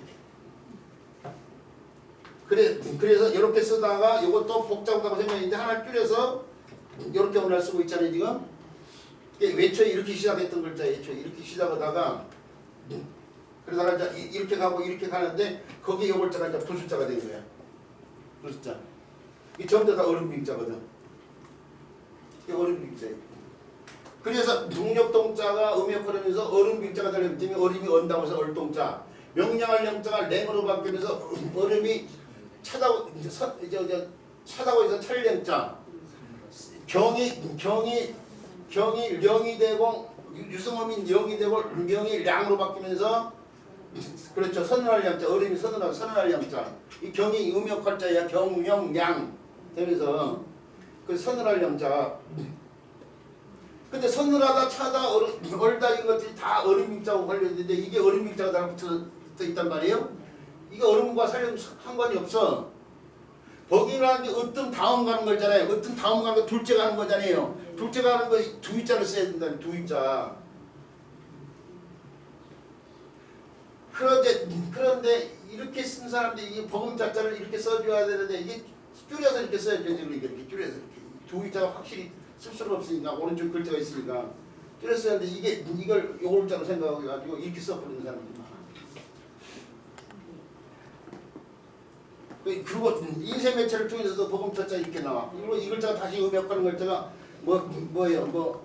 그래서 이렇게 쓰다가 이것도 복잡하다고 생각했는데 하나를 줄여서 이렇게 오늘 쓰고 있잖아요. 지금 외초에 이렇게 시작했던 글자 애초에 이렇게 시작하다가 그러다가 이제 이렇게 가고 이렇게 가는데 거기에 요 글자가 이제 부숫자가 된 거야. 부숫자. 이 전부 다 어른빙자거든. 이게 어른빙자예요. 그래서 중력동자가 음역하면서 어른빙자가 되기 때문에 어림이 언다고 해서 얼동자. 명령할 영자가 랭으로 바뀌면서 얼음이 차다고 차다고 해서 찰령자. 경이 령이 되고 유성음인 영이 되고 명이 량으로 바뀌면서 그렇죠. 선언할 양자 어림이 선언할 양자. 이 경이 음역할 자야 경영량 되면서 그 선언할 양자. 근데 선언하다 차다 얼다 이런 것들이 다 어림빙자하고 관련되는데 이게 어림빙자가 달라붙어 있단 말이에요. 이게 어림과 상관이 없어. 법이라는 게 으뜸 다음 가는 거잖아요. 으뜸 다음 가는 거 둘째 가는 거잖아요. 둘째 가는 거 두 위자를 써야 된다. 두 위자. 그런데 이렇게 쓴 사람들이 이게 법음 자자를 이렇게 써줘야 되는데 이게 줄여서 이렇게 써야죠. 이렇게 줄여서 이렇게 두 위자가 확실히 쓸 수가 없으니까 오른쪽 글자가 있으니까 줄여서 하는데 이걸 요글자로 생각해가지고 이렇게 써버리는 사람들이 많아. 그리고 인쇄 매체를 통해서도 법음 자자 이렇게 나와. 그리고 이 글자가 다시 음역하는 글자가 뭐예요?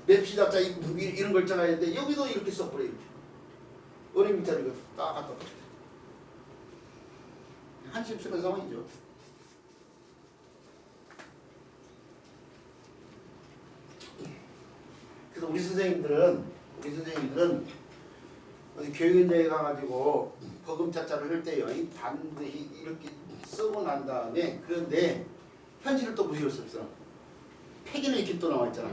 맵시 자자 이런 글자가 있는데 여기도 이렇게 써버려 이렇게. 어린 밑자리가 딱 갖다 버려. 한심 쓰는 상황이죠. 그래서 우리 선생님들은 어디 교육원장에 가가지고 법음 자자를 할 때요 반드시 이렇게 쓰고 난 다음에 그런데 현실을 또 무시할 수 없어. 폐기는 이렇게 또 나와 있잖아.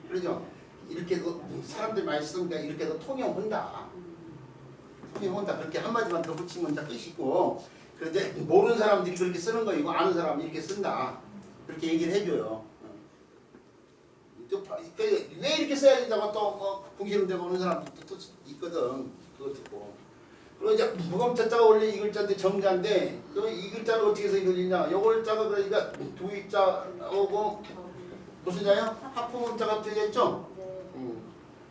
그러죠? 이렇게도 사람들이 많이 쓰니까 이렇게도 통용한다. 통용한다. 그렇게 한마디만 더 붙이면 다 끝이고 그런데 모르는 사람들이 그렇게 쓰는 거이고 아는 사람이 이렇게 쓴다. 그렇게 얘기를 해줘요. 왜 이렇게 써야 된다고 또 궁시렁대고 오는 사람도 또 있거든. 그거 듣고. 그리고 이제 무검자자가 원래 이 글자인데 정자인데 이 글자는 어떻게 해서 이루어지냐. 요 글자가 그러니까 두 글자하고 무슨 자요? 합성문자가 합쳐졌죠?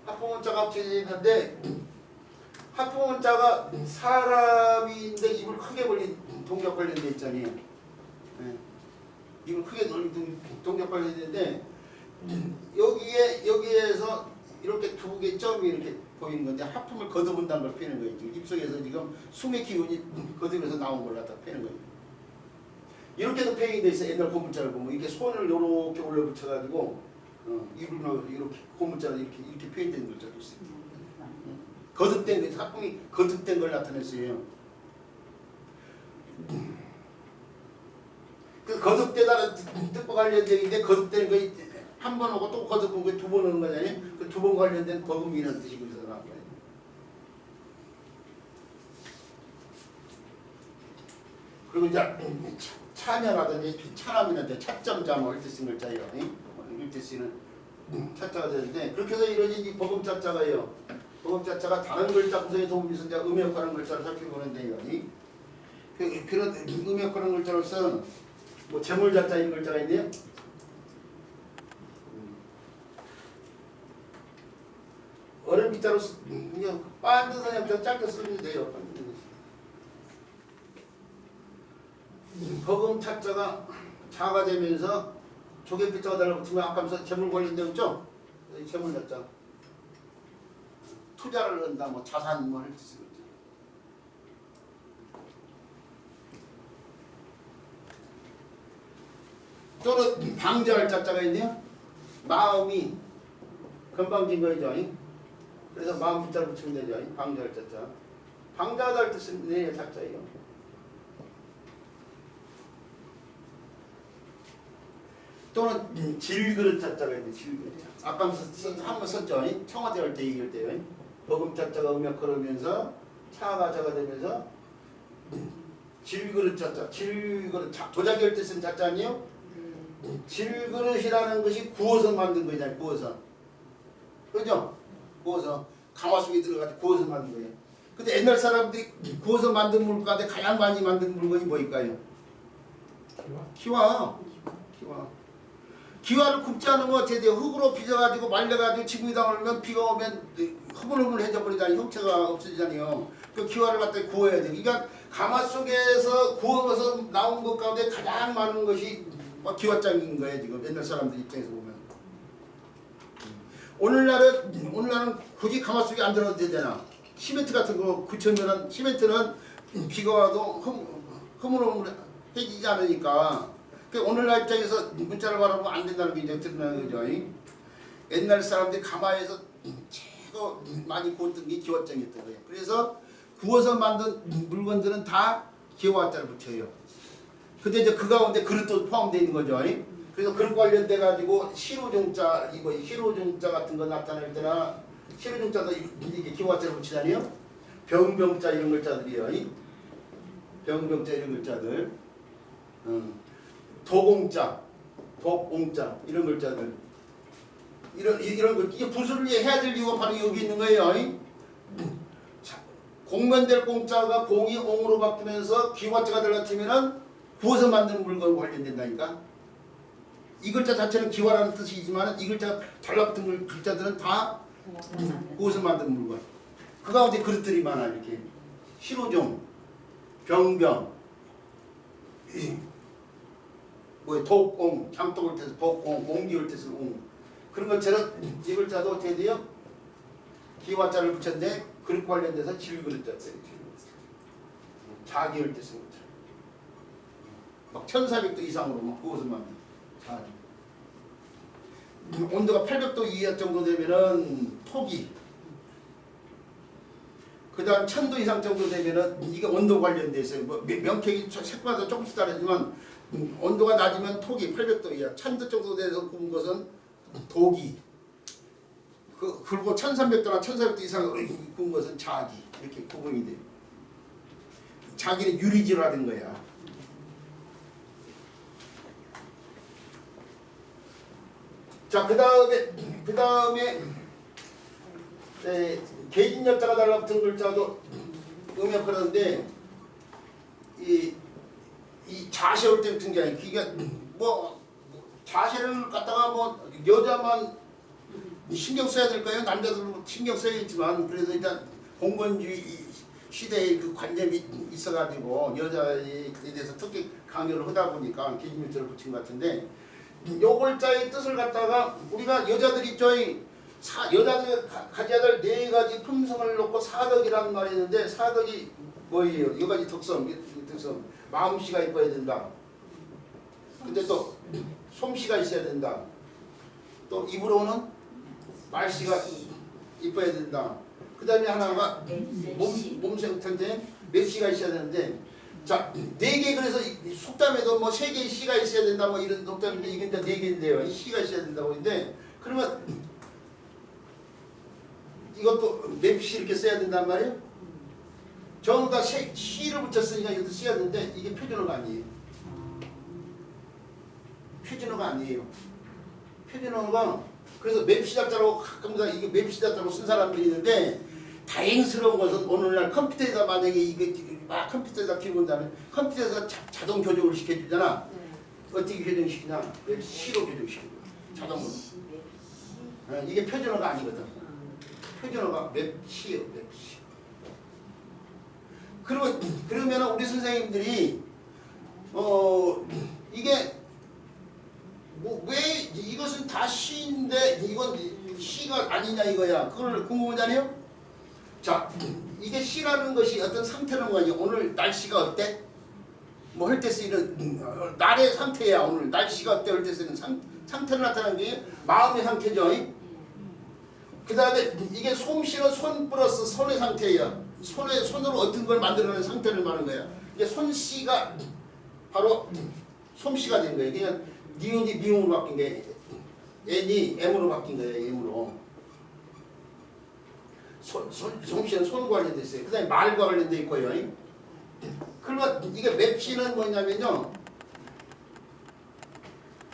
합성문자가 합쳐졌는데 합성문자가 사람인데 입을 크게 벌린 동작 관련돼 있잖아요. 네. 입을 크게 벌린 동작 관련되는데 여기에서 이렇게 두 개 점이 이렇게 보이는 건데 하품을 거듭은다는 걸 펴는 거예요. 입속에서 지금 숨의 기운이 거듭에서 나온 걸 갖다 펴는 거예요. 이렇게도 표현이 돼 있어. 옛날 고문자를 보면 이렇게 손을 이렇게 올려 붙여가지고 이렇게 고문자를 이렇게 표현된 글자도 있어요. 거듭된 하품이 거듭된 걸 나타냈어요. 그 거듭되다는 뜻과 관련된 거듭되는 거 한 번 오고 또 거듭은 거 두 번 오는 거잖아요. 그 두 번 관련된 법음이라는 뜻이 거기서 나온 거예요. 그리고 이제 차녀라든지 차남이라든지 차점자 뭐 이렇게 쓴 글자예요. 이렇게 쓰는 차자가 되는데 그렇게 해서 이루어진 이 법음 차자가요. 법음 차자가 다른 글자 구성에 도움이 있어 이제 음역하는 글자를 살펴보는데요. 그런 음역하는 글자로서 뭐 재물자자 이런 글자가 있네요. 어른 밑자로 그냥 빠른 선형자 짧게 쓰면 돼요. 법음 차자가 자가 되면서 조개 빛자가 달라붙으면 아까 재물 관련되어 있죠? 재물 자자. 투자를 한다, 뭐 자산 뭐 할 수 있죠. 또는 방자할 자자가 있네요. 마음이 건방진 거죠. 그래서 마음 붙자를 붙이면 되죠. 방자할 자자. 방자하다 할 뜻은 네 자자예요. 또는 질그릇 자자가 있는데 질그릇 자. 아까 한번 썼죠. 청와대 할 때 얘기할 때요. 버금 자자가 음역하면서 차가 자가 되면서 질그릇 자자. 질그릇 자. 도자기 할 때 쓴 자자 아니에요? 질그릇이라는 것이 구워서 만든 거잖아요. 구워서. 그죠? 구워서 가마솥에 들어가서 구워서 만든 거예요. 근데 옛날 사람들이 구워서 만든 물건 가운데 가장 많이 만든 물건이 뭘까요? 기와. 기와를 굽지 않으면 어떻게 돼요? 흙으로 빚어가지고 말려가지고 지붕에다 올면 비가 오면 흐물흐물해져 버리잖아요. 형체가 없어지잖아요. 그 기와를 갖다 구워야 돼요. 그러니까 가마 속에서 구워서 나온 것 가운데 가장 많은 것이 기와장인 거예요. 지금 옛날 사람들 입장에서 보면. 오늘날은 굳이 가마 속에 안 들어도 되잖아. 시멘트 같은 거 굳혀면은 시멘트는 비가 와도 흐물흐물해지지 않으니까. 오늘날 입장에서 문자를 바라보면 안 된다는 게 이제 드러나는 거죠. 옛날 사람들이 가마에서 최고 많이 구웠던 게 기와장이었던 거예요. 그래서 구워서 만든 물건들은 다 기와자를 붙여요. 근데 이제 그 가운데 그릇도 포함되어 있는 거죠. 그래서 그릇 관련돼 가지고 시로종자 이거 시로종자 같은 거 나타낼 때나 시로종자도 이게 기와자를 붙이잖아요. 병병자 이런 글자들이요. 병병자 이런 글자들. 도공자, 독공자 이런 글자들 이런 글 이게 부수를 해야 될 이유가 바로 여기 있는 거예요. 공면될 공자가 공이 옹으로 바뀌면서 기와자가 들어가면은 구워서 만드는 물건과 관련된다니까. 이 글자 자체는 기와라는 뜻이지만 이 글자가 달라붙은 글자들은 다 구워서 만드는 물건. 그 가운데 그릇들이 많아 이렇게 시로종, 병병. 독옹, 장독을 뜻해서 독옹, 옹기를 뜻해서 옹. 그런 것처럼 이 글자도 어떻게 돼요? 기와자를 붙였는데 그릇 관련돼서 질그릇자 써요. 자기를 뜻하는 거죠. 막 1400도 이상으로 막 구워서 만든 자기. 온도가 800도 이하 정도 되면은 토기. 그 다음 1000도 이상 정도 되면은 이게 온도 관련돼 있어요. 뭐 명쾌히 색마다 조금씩 다르지만 온도가 낮으면 토기 800도 이하, 1000도 정도 돼서 구운 것은 도기. 그리고 1300도나 1400도 이상 구운 것은 자기. 이렇게 구분이 돼요. 자기는 유리지라는 거야. 자, 그 다음에 계진여자가 달라붙은 글자도 음역하는데 이 자세 올 때 같은 게 아니고 이게 뭐 자세를 갖다가 뭐 여자만 신경 써야 될까요? 남자들도 신경 써야겠지만 그래도 일단 공권주의 시대의 그 관념이 있어가지고 여자에 대해서 특히 강요를 하다 보니까 계진여자를 붙인 것 같은데 요 글자의 뜻을 갖다가 우리가 여자들이 여자들 가져야 될 4가지 품성을 놓고 사덕이라는 말이 있는데 사덕이 뭐예요? 이 가지 특성. 마음씨가 이뻐야 된다. 근데 또 솜씨가 있어야 된다. 또 입으로는 말씨가 이뻐야 된다. 그 다음에 하나가 몸생태인데 맵씨가 있어야 되는데 자, 4개 그래서 속담에도 뭐 3개의 씨가 있어야 된다 뭐 이런 속담인데 이게 이제 4개인데요. 씨가 있어야 된다고 했는데 그러면 이것도 맵씨 이렇게 써야 된단 말이에요. 전부 다 시를 붙였으니까 이것도 써야 되는데 이게 표준어가 아니에요. 표준어가 아니에요. 표준어가 그래서 맵시작자라고 가끔가다 이게 맵시작자라고 쓴 사람들이 있는데 다행스러운 것은 오늘날 컴퓨터에다 만약에 이게 막 컴퓨터에다 키운 다음에 컴퓨터에서 자동 교정을 시켜주잖아. 어떻게 교정시키냐? 시로 교정시켜줘. 자동으로. 이게 표준어가 아니거든. 표준어가 맵시예요. 맵시. 그러면 우리 선생님들이 이게 뭐 왜 이것은 다 시인데 이건 시가 아니냐 이거야. 그걸 궁금하잖아요. 자, 이게 시라는 것이 어떤 상태라는 거죠. 오늘 날씨가 어때? 뭐 할 때 쓰이는 날의 상태야. 오늘 날씨가 어때? 할 때 쓰이는 상태를 나타내는 게 마음의 상태죠. 그 다음에 이게 솜씨는 손 플러스 손의 상태야. 손으로 어떤 걸 만들어내는 상태를 말하는 거야. 이게 손씨가 바로 솜씨가 된 거예요. 그냥 니은이 미음으로 바뀐 게 N이 M으로 바뀐 거예요. M으로. 솜씨는 손 관련돼 있어요. 그 다음에 말과 관련돼 있고요. 그러면 이게 맵시는 뭐냐면요.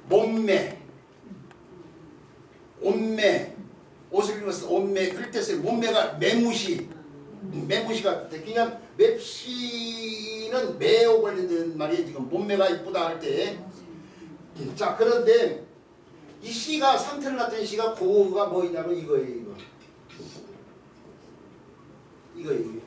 몸매, 옷매, 옷을 입었을 때 옷매, 그럴 때 써요. 몸매가 매무시가 돼. 그냥 맵시는 매하고 관련된 말이에요. 지금 몸매가 이쁘다 할 때. 자, 그런데 이 시가 상태를 나타낸 시가 고가 뭐냐면 이거예요. 이거예요.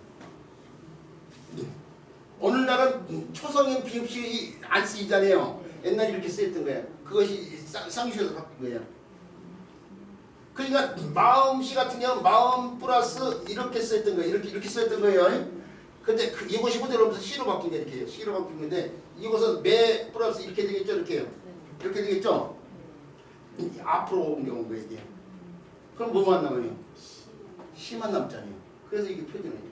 오늘날은 초성인 비읍시 안 쓰이잖아요. 옛날에 이렇게 쓰였던 거예요. 그것이 상시에서 바뀐 거예요. 그러니까 마음시 같은 경우는 마음 플러스 이렇게 쓰였던 거예요. 이렇게 쓰였던 거예요. 근데 이것이 그대로 오면서 시로 바뀐 게 이렇게 시로 바뀐 건데 이것은 매 플러스 이렇게 되겠죠. 이렇게 되겠죠. 앞으로 온 경우가 이게. 그럼 뭐만 남아요? 시만 남잖아요. 그래서 이게 표준어예요.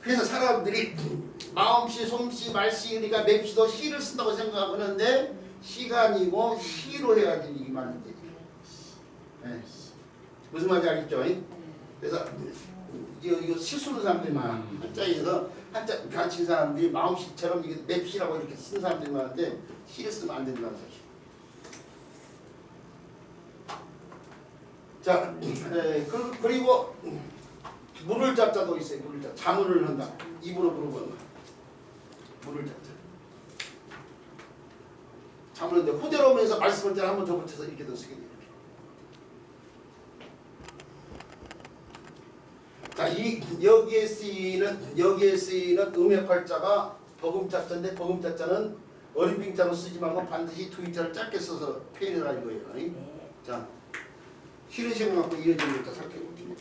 그래서 사람들이 마음시, 솜씨, 말씨, 그러니까 맵시도 시를 쓴다고 생각하는데 시가 아니고 시로 해야지 이 말인 되지. 네. 무슨 말인지 알겠죠? 그래서 이거 실수는 사람들만 한자에서 한자 가르친 사람들이 마음시처럼 이게 맵시라고 이렇게 쓴 사람들이 많은데 시를 쓰면 안 된다는 사실. 자, 그리고 물을 잡자도 있어요. 물을 잡자. 자물을 한다. 입으로 부르는 거. 물을 잡자. 자물인데 호대로 오면서 말씀을 때 한번 더 붙여서 이렇게 더 쓰게 돼요. 자, 여기에 쓰이는 음역할자가 버금자자인데 버금자자는 어린빙자로 쓰지 말고 반드시 두인자를 짧게 써서 표현을 하는 거예요. 자, 싫은 시간 갖고 이어지는 것도 살펴볼게요.